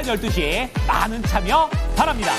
12시에 많은 참여 바랍니다.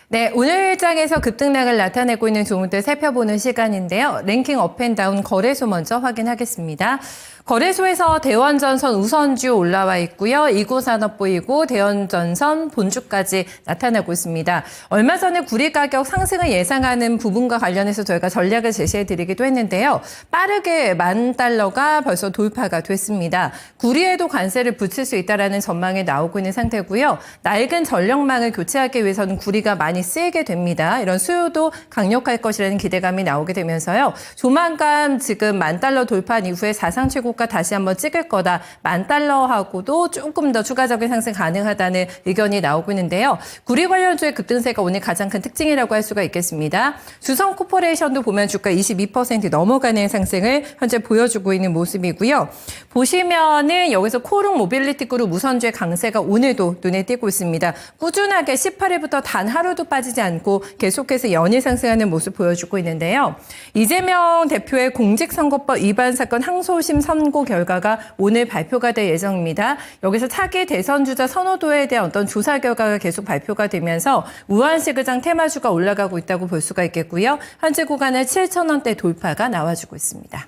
네, 오늘 장에서 급등락을 나타내고 있는 종목들 살펴보는 시간인데요. 랭킹 업앤다운 거래소 먼저 확인하겠습니다. 거래소에서 대원전선 우선주 올라와 있고요. 이구산업 보이고 대원전선 본주까지 나타나고 있습니다. 얼마 전에 구리 가격 상승을 예상하는 부분과 관련해서 저희가 전략을 제시해드리기도 했는데요. 빠르게 $10,000가 벌써 돌파가 됐습니다. 구리에도 관세를 붙일 수 있다는 전망이 나오고 있는 상태고요. 낡은 전력망을 교체하기 위해서는 구리가 많이 쓰이게 됩니다. 이런 수요도 강력할 것이라는 기대감이 나오게 되면서요. 조만간 지금 $10,000 돌파한 이후에 사상 최고가 다시 한번 찍을 거다. $10,000하고도 조금 더 추가적인 상승 가능하다는 의견이 나오고 있는데요. 구리 관련주의 급등세가 오늘 가장 큰 특징이라고 할 수가 있겠습니다. 주성 코퍼레이션도 보면 주가 22% 넘어가는 상승을 현재 보여주고 있는 모습이고요. 보시면은 여기서 코롱 모빌리티 그룹 우선주의 강세가 오늘도 눈에 띄고 있습니다. 꾸준하게 18일부터 단 하루도 빠지지 않고 계속해서 연일 상승하는 모습 보여주고 있는데요. 이재명 대표의 공직선거법 위반 사건 항소심 선고 결과가 오늘 발표가 될 예정입니다. 여기서 차기 대선 주자 선호도에 대한 어떤 조사 결과가 계속 발표가 되면서 우한시그장 테마주가 올라가고 있다고 볼 수가 있겠고요. 현재 구간을 7,000원대 돌파가 나와주고 있습니다.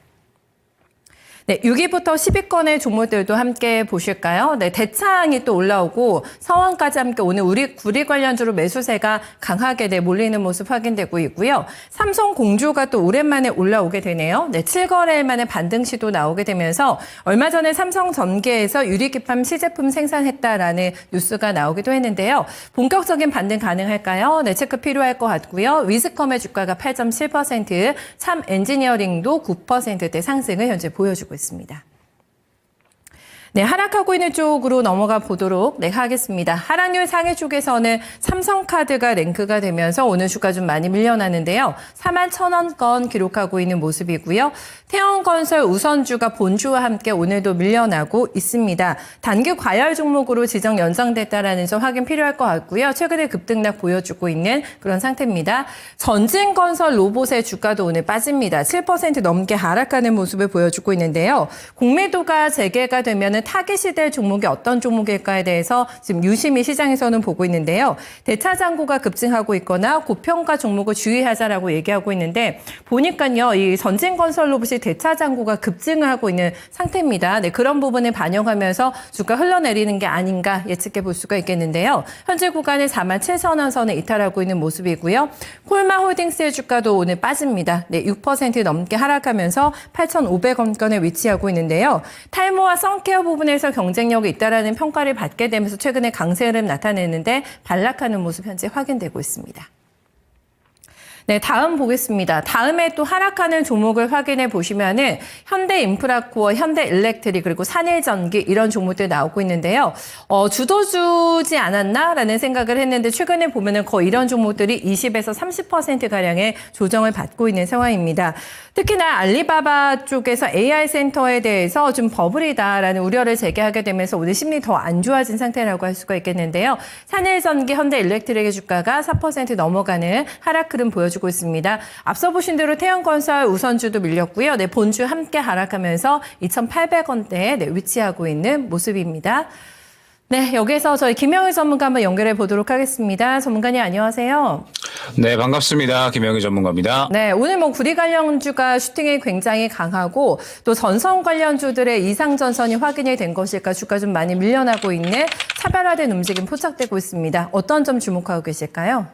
네, 6위부터 10위권의 종목들도 함께 보실까요? 네, 대창이 또 올라오고 서원까지 함께 오늘 우리 구리 관련주로 매수세가 강하게 몰리는 모습 확인되고 있고요. 삼성공주가 또 오랜만에 올라오게 되네요. 네, 7거래일 만에 반등 시도 나오게 되면서 얼마 전에 삼성전기에서 유리기판 시제품 생산했다라는 뉴스가 나오기도 했는데요. 본격적인 반등 가능할까요? 네, 체크 필요할 것 같고요. 위즈컴의 주가가 8.7%, 참 엔지니어링도 9%대 상승을 현재 보여주고 있습니다. 네, 하락하고 있는 쪽으로 넘어가 보도록 하겠습니다. 하락률 상위 쪽에서는 삼성카드가 랭크가 되면서 오늘 주가 좀 많이 밀려나는데요. 41,000원권 기록하고 있는 모습이고요. 태원건설 우선주가 본주와 함께 오늘도 밀려나고 있습니다. 단기 과열 종목으로 지정 연장됐다라는 점 확인 필요할 것 같고요. 최근에 급등락 보여주고 있는 그런 상태입니다. 전진건설 로봇의 주가도 오늘 빠집니다. 7% 넘게 하락하는 모습을 보여주고 있는데요. 공매도가 재개가 되면 타깃이 될 종목이 어떤 종목일까에 대해서 지금 유심히 시장에서는 보고 있는데요. 대차장고가 급증하고 있거나 고평가 종목을 주의하자라고 얘기하고 있는데 보니까요. 이 전진건설 로봇이 대차장고가 급증을 하고 있는 상태입니다. 네, 그런 부분을 반영하면서 주가 흘러내리는 게 아닌가 예측해 볼 수가 있겠는데요. 현재 구간에 47,000원 선에 이탈하고 있는 모습이고요. 콜마홀딩스의 주가도 오늘 빠집니다. 네, 6% 넘게 하락하면서 8,500원권에 위치하고 있는데요. 탈모와 선케어 부분에서 경쟁력이 있다라는 평가를 받게 되면서 최근에 강세 흐름 나타내는데 반락하는 모습 현재 확인되고 있습니다. 네, 다음 보겠습니다. 다음에 또 하락하는 종목을 확인해 보시면은 현대인프라코어, 현대일렉트릭 그리고 산일전기 이런 종목들 나오고 있는데요. 주도주지 않았나라는 생각을 했는데 최근에 보면은 거의 이런 종목들이 20에서 30% 가량의 조정을 받고 있는 상황입니다. 특히나 알리바바 쪽에서 AI 센터에 대해서 좀 버블이다라는 우려를 제기하게 되면서 오늘 심리 더 안 좋아진 상태라고 할 수가 있겠는데요. 산일전기, 현대일렉트릭의 주가가 4% 넘어가는 하락 흐름 보여주고 있습니다. 앞서 보신 대로 태양건설 우선주도 밀렸고요. 네, 본주 함께 하락하면서 2,800원대에 위치하고 있는 모습입니다. 네, 여기서 저희 김영희 전문가 한번 연결해 보도록 하겠습니다. 전문가님 안녕하세요. 네, 반갑습니다. 김영희 전문가입니다. 네, 오늘 구리 관련주가 슈팅이 굉장히 강하고 또 전선 관련주들의 이상 전선이 확인이 된 것일까 주가 좀 많이 밀려나고 있는 차별화된 움직임 포착되고 있습니다. 어떤 점 주목하고 계실까요?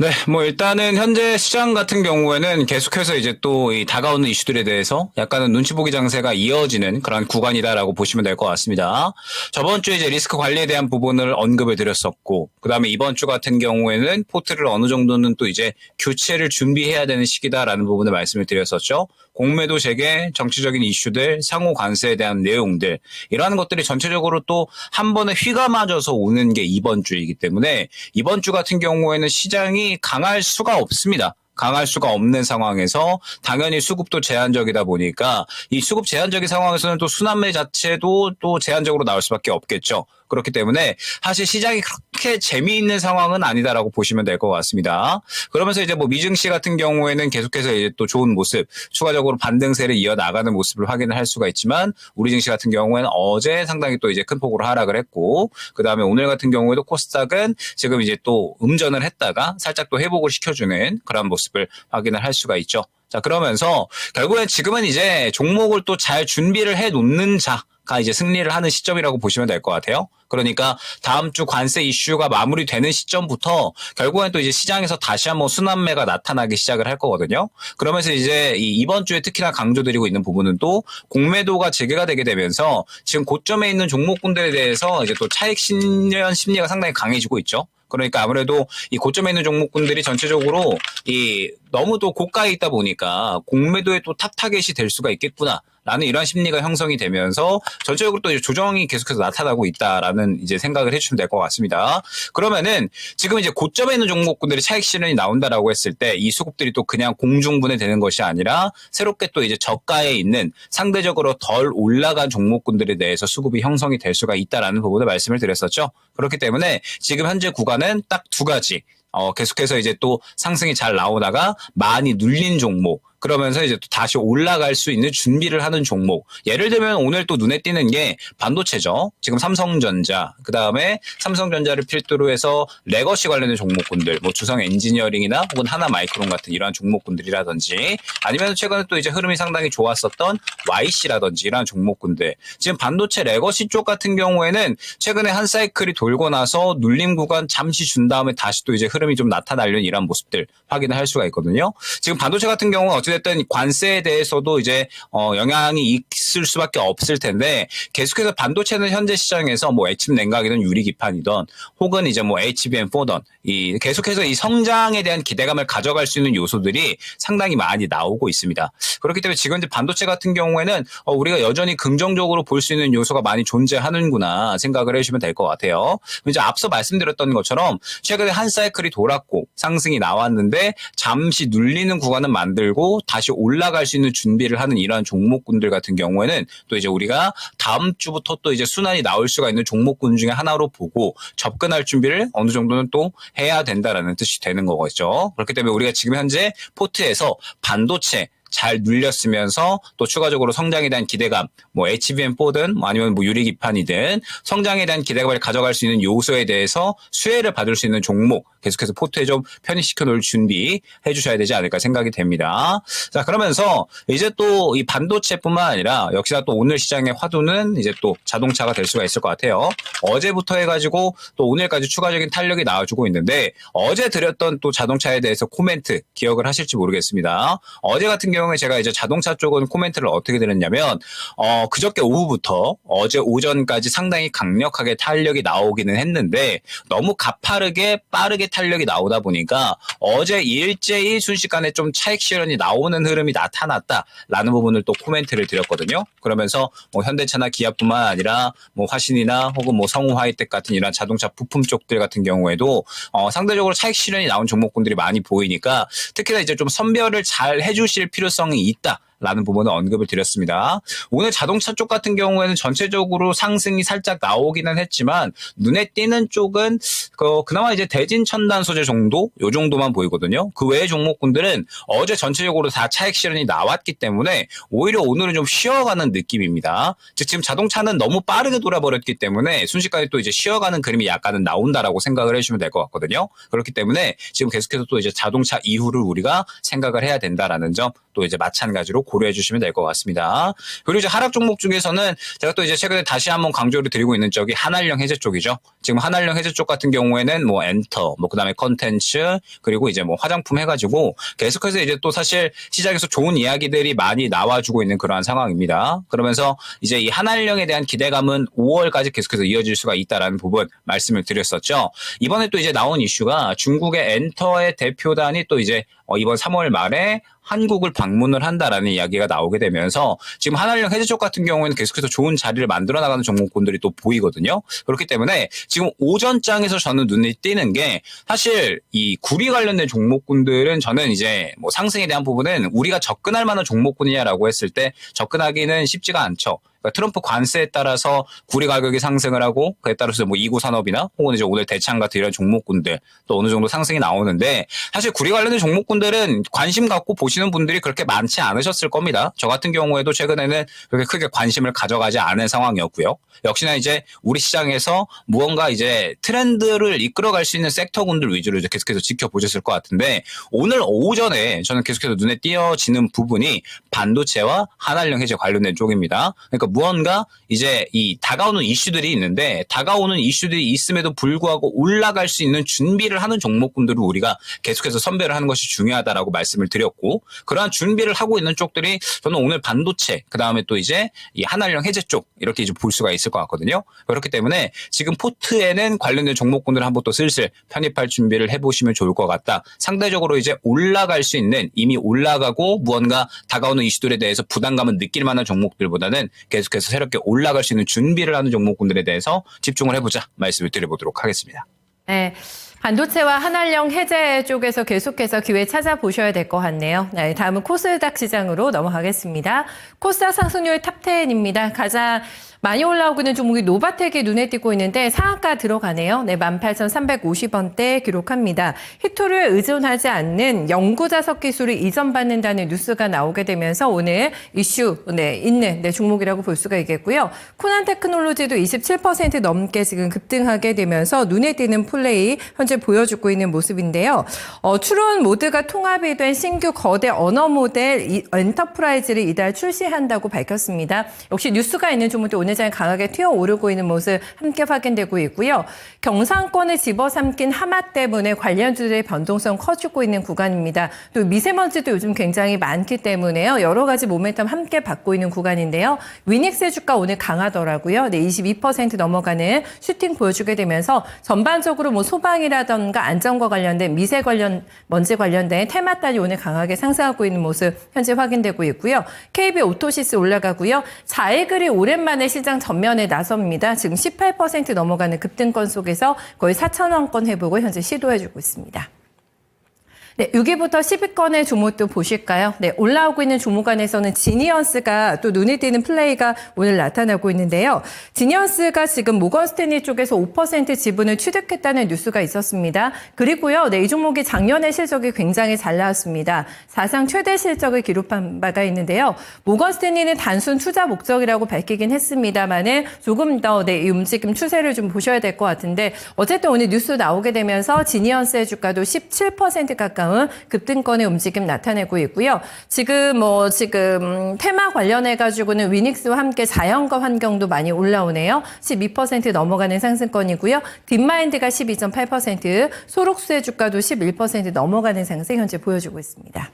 네, 일단은 현재 시장 같은 경우에는 계속해서 이제 또 이 다가오는 이슈들에 대해서 약간은 눈치 보기 장세가 이어지는 그런 구간이다라고 보시면 될 것 같습니다. 저번 주에 이제 리스크 관리에 대한 부분을 언급을 드렸었고, 그 다음에 이번 주 같은 경우에는 포트를 어느 정도는 또 이제 교체를 준비해야 되는 시기다라는 부분을 말씀을 드렸었죠. 공매도 재개, 정치적인 이슈들, 상호 관세에 대한 내용들, 이러한 것들이 전체적으로 또 한 번에 휘가 맞아서 오는 게 이번 주이기 때문에 이번 주 같은 경우에는 시장이 강할 수가 없습니다. 강할 수가 없는 상황에서 당연히 수급도 제한적이다 보니까 이 수급 제한적인 상황에서는 또 순환매 자체도 또 제한적으로 나올 수밖에 없겠죠. 그렇기 때문에 사실 시장이 그렇게 재미있는 상황은 아니다라고 보시면 될 것 같습니다. 그러면서 이제 뭐 미증시 같은 경우에는 계속해서 이제 또 좋은 모습, 추가적으로 반등세를 이어나가는 모습을 확인을 할 수가 있지만 우리 증시 같은 경우에는 어제 상당히 또 이제 큰 폭으로 하락을 했고 그 다음에 오늘 같은 경우에도 코스닥은 지금 이제 또 음전을 했다가 살짝 또 회복을 시켜주는 그런 모습을 확인을 할 수가 있죠. 자, 그러면서 결국엔 지금은 이제 종목을 또 잘 준비를 해 놓는 자가 이제 승리를 하는 시점이라고 보시면 될 것 같아요. 그러니까 다음 주 관세 이슈가 마무리되는 시점부터 결국엔 또 이제 시장에서 다시 한번 순환매가 나타나기 시작을 할 거거든요. 그러면서 이제 이번 주에 특히나 강조드리고 있는 부분은 또 공매도가 재개가 되게 되면서 지금 고점에 있는 종목군들에 대해서 이제 또 차익 실현 심리가 상당히 강해지고 있죠. 그러니까 아무래도 이 고점에 있는 종목군들이 전체적으로 이 너무 또 고가에 있다 보니까 공매도에 또 탑타겟이 될 수가 있겠구나. 라는 이러한 심리가 형성이 되면서 전체적으로 또 조정이 계속해서 나타나고 있다라는 이제 생각을 해주시면 될 것 같습니다. 그러면은 지금 이제 고점에 있는 종목군들이 차익 실현이 나온다라고 했을 때 이 수급들이 또 그냥 공중분해 되는 것이 아니라 새롭게 또 이제 저가에 있는 상대적으로 덜 올라간 종목군들에 대해서 수급이 형성이 될 수가 있다라는 부분을 말씀을 드렸었죠. 그렇기 때문에 지금 현재 구간은 딱 두 가지. 계속해서 이제 또 상승이 잘 나오다가 많이 눌린 종목. 그러면서 이제 또 다시 올라갈 수 있는 준비를 하는 종목. 예를 들면 오늘 또 눈에 띄는 게 반도체죠. 지금 삼성전자, 그 다음에 삼성전자를 필두로 해서 레거시 관련된 종목군들, 뭐 주성 엔지니어링이나 혹은 하나마이크론 같은 이러한 종목군들이라든지 아니면 최근에 또 이제 흐름이 상당히 좋았었던 YC라든지 이러한 종목군들. 지금 반도체 레거시 쪽 같은 경우에는 최근에 한 사이클이 돌고 나서 눌림 구간 잠시 준 다음에 다시 또 이제 흐름이 좀 나타나려는 이러한 모습들 확인을 할 수가 있거든요. 지금 반도체 같은 경우는 어쨌든 관세에 대해서도 이제 영향이 있을 수밖에 없을 텐데 계속해서 반도체는 현재 시장에서 뭐 액침 냉각이든 유리 기판이든 혹은 이제 뭐 HBM4든 이 계속해서 이 성장에 대한 기대감을 가져갈 수 있는 요소들이 상당히 많이 나오고 있습니다. 그렇기 때문에 지금 이제 반도체 같은 경우에는 우리가 여전히 긍정적으로 볼 수 있는 요소가 많이 존재하는구나 생각을 해주시면 될 것 같아요. 이제 앞서 말씀드렸던 것처럼 최근에 한 사이클이 돌았고 상승이 나왔는데 잠시 눌리는 구간은 만들고 다시 올라갈 수 있는 준비를 하는 이러한 종목군들 같은 경우에는 또 이제 우리가 다음 주부터 또 이제 순환이 나올 수가 있는 종목군 중에 하나로 보고 접근할 준비를 어느 정도는 또 해야 된다라는 뜻이 되는 거겠죠. 그렇기 때문에 우리가 지금 현재 포트에서 반도체 잘 눌렸으면서 또 추가적으로 성장에 대한 기대감, 뭐 HBM4든 아니면 뭐 유리기판이든 성장에 대한 기대감을 가져갈 수 있는 요소에 대해서 수혜를 받을 수 있는 종목 계속해서 포트에 좀 편입시켜 놓을 준비 해주셔야 되지 않을까 생각이 됩니다. 자, 그러면서 이제 또 이 반도체뿐만 아니라 역시나 또 오늘 시장의 화두는 이제 또 자동차가 될 수가 있을 것 같아요. 어제부터 해가지고 또 오늘까지 추가적인 탄력이 나와주고 있는데 어제 드렸던 또 자동차에 대해서 코멘트 기억을 하실지 모르겠습니다. 어제 같은 경우에 제가 이제 자동차 쪽은 코멘트를 어떻게 드렸냐면 그저께 오후부터 어제 오전까지 상당히 강력하게 탄력이 나오기는 했는데 너무 가파르게 빠르게 탄력이 나오다 보니까 어제 일제히 순식간에 좀 차익 실현이 나오는 흐름이 나타났다라는 부분을 또 코멘트를 드렸거든요. 그러면서 뭐 현대차나 기아뿐만 아니라 뭐 화신이나 혹은 뭐 성우 하이텍 같은 이런 자동차 부품 쪽들 같은 경우에도 상대적으로 차익 실현이 나온 종목군들이 많이 보이니까 특히나 이제 좀 선별을 잘 해주실 필요성이 있다. 라는 부분을 언급을 드렸습니다. 오늘 자동차 쪽 같은 경우에는 전체적으로 상승이 살짝 나오기는 했지만 눈에 띄는 쪽은 그나마 이제 대진 첨단 소재 정도 요 정도만 보이거든요. 그 외의 종목군들은 어제 전체적으로 다 차익 실현이 나왔기 때문에 오히려 오늘은 좀 쉬어가는 느낌입니다. 즉 지금 자동차는 너무 빠르게 돌아버렸기 때문에 순식간에 또 이제 쉬어가는 그림이 약간은 나온다라고 생각을 해주시면 될 것 같거든요. 그렇기 때문에 지금 계속해서 또 이제 자동차 이후를 우리가 생각을 해야 된다라는 점 또 이제 마찬가지로 고려해 주시면 될 것 같습니다. 그리고 이제 하락 종목 중에서는 제가 또 이제 최근에 다시 한번 강조를 드리고 있는 쪽이 한알령 해제 쪽이죠. 지금 한알령 해제 쪽 같은 경우에는 뭐 엔터, 뭐 그다음에 컨텐츠, 그리고 이제 뭐 화장품 해가지고 계속해서 이제 또 사실 시장에서 좋은 이야기들이 많이 나와주고 있는 그러한 상황입니다. 그러면서 이제 이 한알령에 대한 기대감은 5월까지 계속해서 이어질 수가 있다라는 부분 말씀을 드렸었죠. 이번에 또 이제 나온 이슈가 중국의 엔터의 대표단이 또 이제 이번 3월 말에 한국을 방문을 한다라는 이야기가 나오게 되면서 지금 한알령 해제 쪽 같은 경우에는 계속해서 좋은 자리를 만들어 나가는 종목군들이 또 보이거든요. 그렇기 때문에 지금 오전장에서 저는 눈에 띄는 게 사실 이 구리 관련된 종목군들은 저는 이제 뭐 상승에 대한 부분은 우리가 접근할 만한 종목군이냐라고 했을 때 접근하기는 쉽지가 않죠. 그러니까 트럼프 관세에 따라서 구리 가격이 상승을 하고 그에 따라서 뭐 2구 산업이나 혹은 이제 오늘 대창 같은 이런 종목군들 또 어느 정도 상승이 나오는데 사실 구리 관련된 종목군들은 관심 갖고 보시는 분들이 그렇게 많지 않으셨을 겁니다. 저 같은 경우에도 최근에는 그렇게 크게 관심을 가져가지 않은 상황이었고요. 역시나 이제 우리 시장에서 무언가 이제 트렌드를 이끌어갈 수 있는 섹터군들 위주로 이제 계속해서 지켜보셨을 것 같은데 오늘 오전에 저는 계속해서 눈에 띄어지는 부분이 반도체와 한알령 해제 관련된 쪽입니다. 그러니까 무언가 이제 이 다가오는 이슈들이 있는데 다가오는 이슈들이 있음에도 불구하고 올라갈 수 있는 준비를 하는 종목군들을 우리가 계속해서 선별을 하는 것이 중요하다라고 말씀을 드렸고 그러한 준비를 하고 있는 쪽들이 저는 오늘 반도체 그다음에 또 이제 이 한알령 해제 쪽 이렇게 이제 볼 수가 있을 것 같거든요. 그렇기 때문에 지금 포트에는 관련된 종목군들을 한번 또 슬슬 편입할 준비를 해보시면 좋을 것 같다. 상대적으로 이제 올라갈 수 있는 이미 올라가고 무언가 다가오는 이슈들에 대해서 부담감을 느낄 만한 종목들보다는 계속해서 새롭게 올라갈 수 있는 준비를 하는 종목군들에 대해서 집중을 해보자 말씀을 드려보도록 하겠습니다. 네. 반도체와 한알령 해제 쪽에서 계속해서 기회 찾아보셔야 될 것 같네요. 네, 다음은 코스닥 시장으로 넘어가겠습니다. 코스닥 상승률 탑10입니다. 가장 많이 올라오고 있는 종목이 노바텍이 눈에 띄고 있는데 상한가 들어가네요. 네, 18,350원대 기록합니다. 히토를 의존하지 않는 영구자석 기술을 이전받는다는 뉴스가 나오게 되면서 오늘 이슈 있는 종목이라고 볼 수가 있겠고요. 코난 테크놀로지도 27% 넘게 지금 급등하게 되면서 눈에 띄는 플레이 현재 보여주고 있는 모습인데요. 추론 모드가 통합이 된 신규 거대 언어 모델 엔터프라이즈를 이달 출시한다고 밝혔습니다. 역시 뉴스가 있는 종목도 오늘 장에 강하게 튀어오르고 있는 모습 함께 확인되고 있고요. 경상권을 집어삼킨 하마 때문에 관련주들의 변동성 커지고 있는 구간입니다. 또 미세먼지도 요즘 굉장히 많기 때문에요. 여러 가지 모멘텀 함께 받고 있는 구간인데요. 위닉스 주가 오늘 강하더라고요. 네, 22% 넘어가는 슈팅 보여주게 되면서 전반적으로 뭐 소방이라던가 안전과 관련된 먼지 관련된 테마달이 오늘 강하게 상승하고 있는 모습 현재 확인되고 있고요. KB 오토시스 올라가고요. 자이글이 오랜만에 시장 전면에 나섭니다. 지금 18% 넘어가는 급등권 속에서 거의 4,000원권 회복을 현재 시도해주고 있습니다. 네, 6위부터 10위권의 종목도 보실까요? 네, 올라오고 있는 종목 안에서는 지니언스가 또 눈에 띄는 플레이가 오늘 나타나고 있는데요. 지니언스가 지금 모건스탠리 쪽에서 5% 지분을 취득했다는 뉴스가 있었습니다. 그리고요, 네, 이 종목이 작년에 실적이 굉장히 잘 나왔습니다. 사상 최대 실적을 기록한 바가 있는데요. 모건스탠리는 단순 투자 목적이라고 밝히긴 했습니다만은 조금 더 이 움직임 추세를 좀 보셔야 될 것 같은데 어쨌든 오늘 뉴스 나오게 되면서 지니언스의 주가도 17% 가까운 급등권의 움직임 나타내고 있고요. 지금 테마 관련해가지고는 위닉스와 함께 자연과 환경도 많이 올라오네요. 12% 넘어가는 상승권이고요. 딥마인드가 12.8%, 소록수의 주가도 11% 넘어가는 상승 현재 보여주고 있습니다.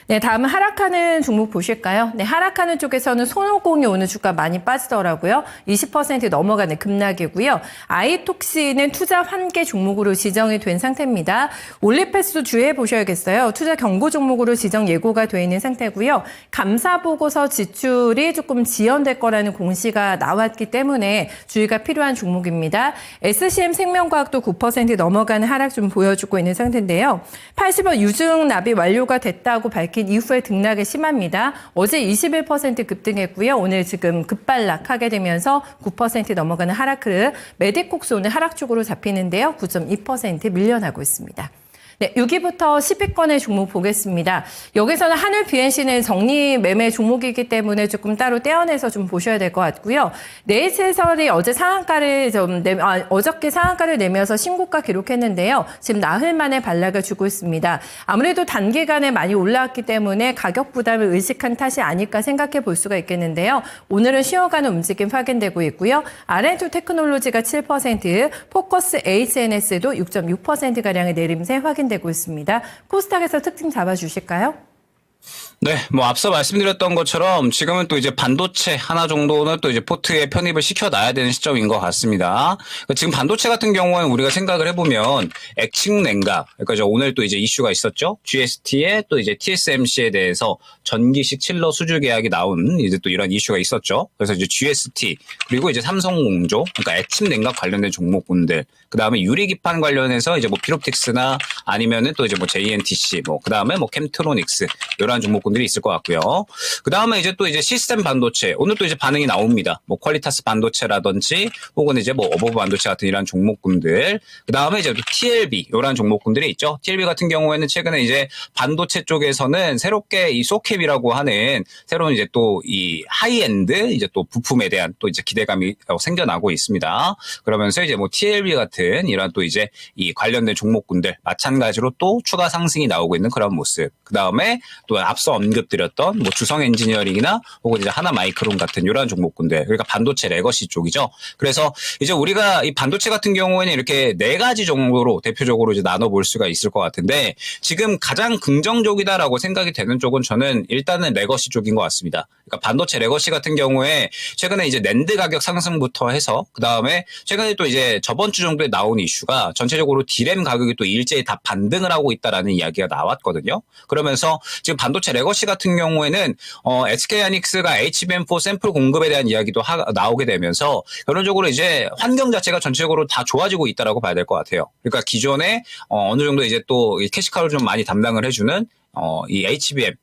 네, 다음은 하락하는 종목 보실까요? 네, 하락하는 쪽에서는 손오공이 오늘 주가 많이 빠지더라고요. 20% 넘어가는 급락이고요. 아이톡시는 투자 환계 종목으로 지정이 된 상태입니다. 올리패스도 주의해 보셔야겠어요. 투자 경고 종목으로 지정 예고가 되어 있는 상태고요. 감사보고서 지출이 조금 지연될 거라는 공시가 나왔기 때문에 주의가 필요한 종목입니다. SCM 생명과학도 9% 넘어가는 하락 좀 보여주고 있는 상태인데요. 80원 유증 납입 완료가 됐다고 밝힌 이후에 등락이 심합니다. 어제 21% 급등했고요. 오늘 지금 급발락하게 되면서 9% 넘어가는 하락 흐름. 메디콕스 오늘 하락 쪽으로 잡히는데요. 9.2% 밀려나고 있습니다. 네, 6위부터 10위권의 종목 보겠습니다. 여기서는 한울 BNC는 정리 매매 종목이기 때문에 조금 따로 떼어내서 좀 보셔야 될 것 같고요. 네이처설이 어저께 상한가를 내면서 신고가 기록했는데요. 지금 나흘 만에 반락을 주고 있습니다. 아무래도 단기간에 많이 올라왔기 때문에 가격 부담을 의식한 탓이 아닐까 생각해 볼 수가 있겠는데요. 오늘은 쉬어가는 움직임 확인되고 있고요. R&D 테크놀로지가 7%, 포커스 HNS도 6.6%가량의 내림세 확인되고 있습니다. 코스닥에서 특징 잡아주실까요? 네, 앞서 말씀드렸던 것처럼 지금은 또 이제 반도체 하나 정도는 또 이제 포트에 편입을 시켜놔야 되는 시점인 것 같습니다. 지금 반도체 같은 경우는 우리가 생각을 해보면 액침 냉각, 그러니까 오늘 또 이제 이슈가 있었죠. GST에 또 이제 TSMC에 대해서 전기식 칠러 수주 계약이 나온 이제 또 이런 이슈가 있었죠. 그래서 이제 GST 그리고 이제 삼성공조, 그러니까 액침 냉각 관련된 종목군들, 그 다음에 유리기판 관련해서 이제 비롭틱스나 아니면은 또 이제 JNTC, 그 다음에 캠트로닉스 이런 그러한 종목군들이 있을 것 같고요. 그 다음에 이제 또 이제 시스템 반도체 오늘 또 이제 반응이 나옵니다. 뭐 퀄리타스 반도체라든지 혹은 이제 뭐 어버브 반도체 같은 이런 종목군들. 그 다음에 이제 또 TLB 이런 종목군들이 있죠. TLB 같은 경우에는 최근에 이제 반도체 쪽에서는 새롭게 이 소캡이라고 하는 새로운 이제 또 이 하이엔드 이제 또 부품에 대한 또 이제 기대감이 생겨나고 있습니다. 그러면서 이제 뭐 TLB 같은 이런 또 이제 이 관련된 종목군들 마찬가지로 또 추가 상승이 나오고 있는 그런 모습. 그 다음에 또 앞서 언급드렸던 뭐 주성 엔지니어링이나 혹은 이제 하나 마이크론 같은 이런 종목군들. 그러니까 반도체 레거시 쪽이죠. 그래서 이제 우리가 이 반도체 같은 경우에는 이렇게 네 가지 정도로 대표적으로 이제 나눠볼 수가 있을 것 같은데 지금 가장 긍정적이다라고 생각이 되는 쪽은 저는 일단은 레거시 쪽인 것 같습니다. 그러니까 반도체 레거시 같은 경우에 최근에 이제 낸드 가격 상승부터 해서 그 다음에 최근에 또 이제 저번 주 정도에 나온 이슈가 전체적으로 D램 가격이 또 일제히 다 반등을 하고 있다라는 이야기가 나왔거든요. 그러면서 지금 반도체 레거시 같은 경우에는 SK하이닉스가 HBM4 샘플 공급에 대한 이야기도 나오게 되면서 결론적으로 이제 환경 자체가 전체적으로 다 좋아지고 있다라고 봐야 될 것 같아요. 그러니까 기존에 어느 정도 이제 또 캐시카우를 좀 많이 담당을 해주는 이 HBM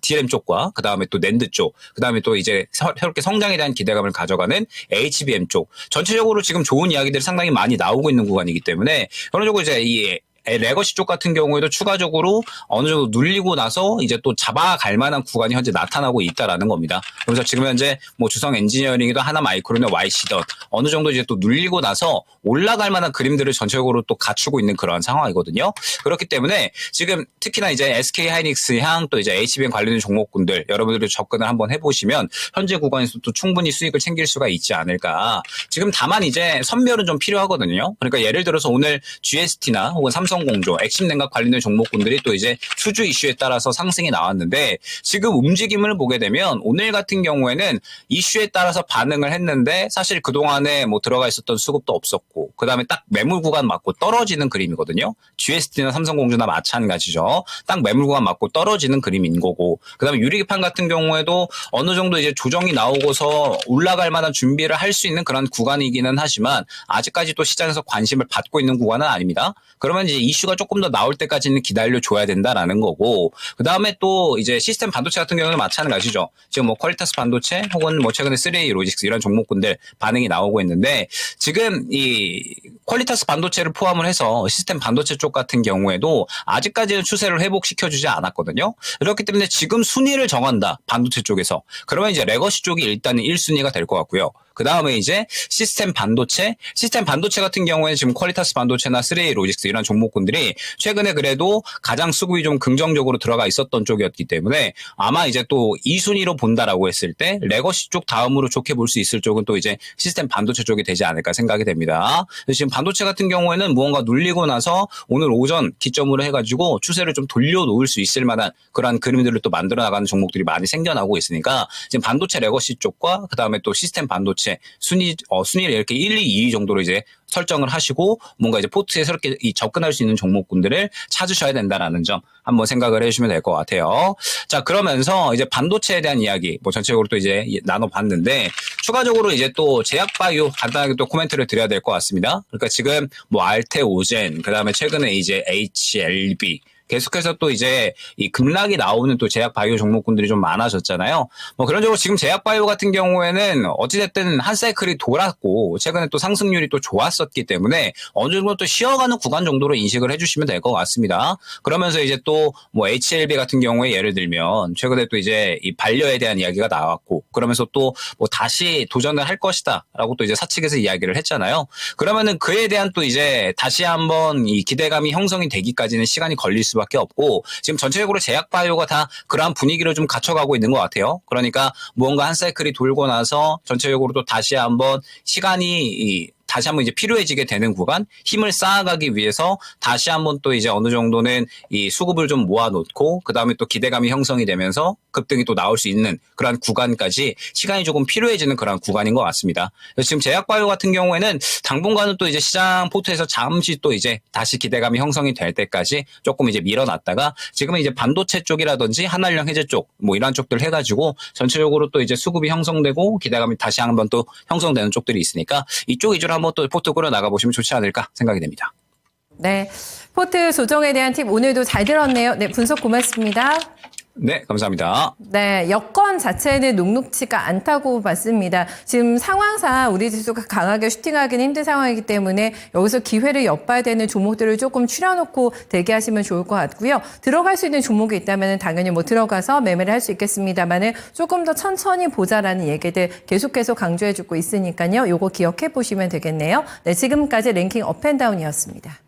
DRAM 쪽과 그 다음에 또 낸드 쪽, 그 다음에 또 이제 새롭게 성장에 대한 기대감을 가져가는 HBM 쪽 전체적으로 지금 좋은 이야기들이 상당히 많이 나오고 있는 구간이기 때문에 결론적으로 이제 이 레거시 쪽 같은 경우에도 추가적으로 어느 정도 눌리고 나서 이제 또 잡아갈 만한 구간이 현재 나타나고 있다라는 겁니다. 그래서 지금 현재 뭐 주성 엔지니어링이든 하나 마이크론의 YC든 어느 정도 이제 또 눌리고 나서 올라갈 만한 그림들을 전체적으로 또 갖추고 있는 그러한 상황이거든요. 그렇기 때문에 지금 특히나 이제 SK 하이닉스 향 또 이제 HBM 관련된 종목군들 여러분들이 접근을 한번 해보시면 현재 구간에서 또 충분히 수익을 챙길 수가 있지 않을까. 지금 다만 이제 선별은 좀 필요하거든요. 그러니까 예를 들어서 오늘 GST나 혹은 삼성공조, 액심냉각 관련된 종목군들이 또 이제 수주 이슈에 따라서 상승이 나왔는데 지금 움직임을 보게 되면 오늘 같은 경우에는 이슈에 따라서 반응을 했는데 사실 그동안에 뭐 들어가 있었던 수급도 없었고 그 다음에 딱 매물 구간 맞고 떨어지는 그림이거든요. GST나 삼성공조나 마찬가지죠. 딱 매물 구간 맞고 떨어지는 그림인 거고 그 다음에 유리기판 같은 경우에도 어느 정도 이제 조정이 나오고서 올라갈 만한 준비를 할 수 있는 그런 구간이기는 하지만 아직까지 또 시장에서 관심을 받고 있는 구간은 아닙니다. 그러면 이제 이슈가 조금 더 나올 때까지는 기다려줘야 된다라는 거고 그 다음에 또 이제 시스템 반도체 같은 경우는 마찬가지죠. 지금 뭐 퀄리타스 반도체 혹은 뭐 최근에 3A 로직스 이런 종목군들 반응이 나오고 있는데 지금 이 퀄리타스 반도체를 포함을 해서 시스템 반도체 쪽 같은 경우에도 아직까지는 추세를 회복시켜주지 않았거든요. 그렇기 때문에 지금 순위를 정한다 반도체 쪽에서 그러면 이제 레거시 쪽이 일단은 1순위가 될 것 같고요. 그 다음에 이제 시스템 반도체 같은 경우에는 지금 퀄리타스 반도체나 3A 로직스 이런 종목군들이 최근에 그래도 가장 수급이 좀 긍정적으로 들어가 있었던 쪽이었기 때문에 아마 이제 또 2순위로 본다라고 했을 때 레거시 쪽 다음으로 좋게 볼 수 있을 쪽은 또 이제 시스템 반도체 쪽이 되지 않을까 생각이 됩니다. 지금 반도체 같은 경우에는 무언가 눌리고 나서 오늘 오전 기점으로 해가지고 추세를 좀 돌려놓을 수 있을 만한 그러한 그림들을 또 만들어 나가는 종목들이 많이 생겨나고 있으니까 지금 반도체 레거시 쪽과 그 다음에 또 시스템 반도체 순위를 이렇게 1, 2, 2 정도로 이제 설정을 하시고 뭔가 이제 포트에 새롭게 접근할 수 있는 종목군들을 찾으셔야 된다라는 점 한번 생각을 해주시면 될 것 같아요. 자, 그러면서 이제 반도체에 대한 이야기 뭐 전체적으로 또 이제 나눠봤는데 추가적으로 이제 또 제약바이오 간단하게 또 코멘트를 드려야 될 것 같습니다. 그러니까 지금 뭐 알테오젠 그다음에 최근에 이제 HLB 계속해서 또 이제 이 급락이 나오는 또 제약 바이오 종목군들이 좀 많아졌잖아요. 뭐 그런 쪽으로 지금 제약 바이오 같은 경우에는 어찌됐든 한 사이클이 돌았고 최근에 또 상승률이 또 좋았었기 때문에 어느 정도 또 쉬어가는 구간 정도로 인식을 해주시면 될 것 같습니다. 그러면서 이제 또 뭐 HLB 같은 경우에 예를 들면 최근에 또 이제 이 반려에 대한 이야기가 나왔고 그러면서 또 뭐 다시 도전을 할 것이다라고 또 이제 사측에서 이야기를 했잖아요. 그러면은 그에 대한 또 이제 다시 한번 이 기대감이 형성이 되기까지는 시간이 걸릴 수밖에 없고 지금 전체적으로 제약바이오가 다 그러한 분위기를 좀 갖춰가고 있는 것 같아요. 그러니까 무언가 한 사이클이 돌고 나서 전체적으로 또 다시 한번 시간이 다시 한번 이제 필요해지게 되는 구간, 힘을 쌓아가기 위해서 다시 한번 또 이제 어느 정도는 이 수급을 좀 모아놓고 그 다음에 또 기대감이 형성이 되면서 급등이 또 나올 수 있는 그러한 구간까지 시간이 조금 필요해지는 그러한 구간인 것 같습니다. 그래서 지금 제약바이오 같은 경우에는 당분간은 또 이제 시장 포트에서 잠시 또 이제 다시 기대감이 형성이 될 때까지 조금 이제 밀어놨다가 지금은 이제 반도체 쪽이라든지 한알령 해제 쪽 뭐 이런 쪽들 해가지고 전체적으로 또 이제 수급이 형성되고 기대감이 다시 한번 또 형성되는 쪽들이 있으니까 이쪽 위주로 한번 또 포트 끌어 나가보시면 좋지 않을까 생각이 됩니다. 네, 포트 조정에 대한 팁 오늘도 잘 들었네요. 네, 분석 고맙습니다. 네, 감사합니다. 네, 여건 자체는 녹록치가 않다고 봤습니다. 지금 상황상 우리 지수가 강하게 슈팅하기는 힘든 상황이기 때문에 여기서 기회를 엿봐야 되는 종목들을 조금 추려놓고 대기하시면 좋을 것 같고요. 들어갈 수 있는 종목이 있다면 당연히 뭐 들어가서 매매를 할 수 있겠습니다만은 조금 더 천천히 보자라는 얘기들 계속해서 강조해주고 있으니까요. 요거 기억해 보시면 되겠네요. 네, 지금까지 랭킹 업앤다운이었습니다.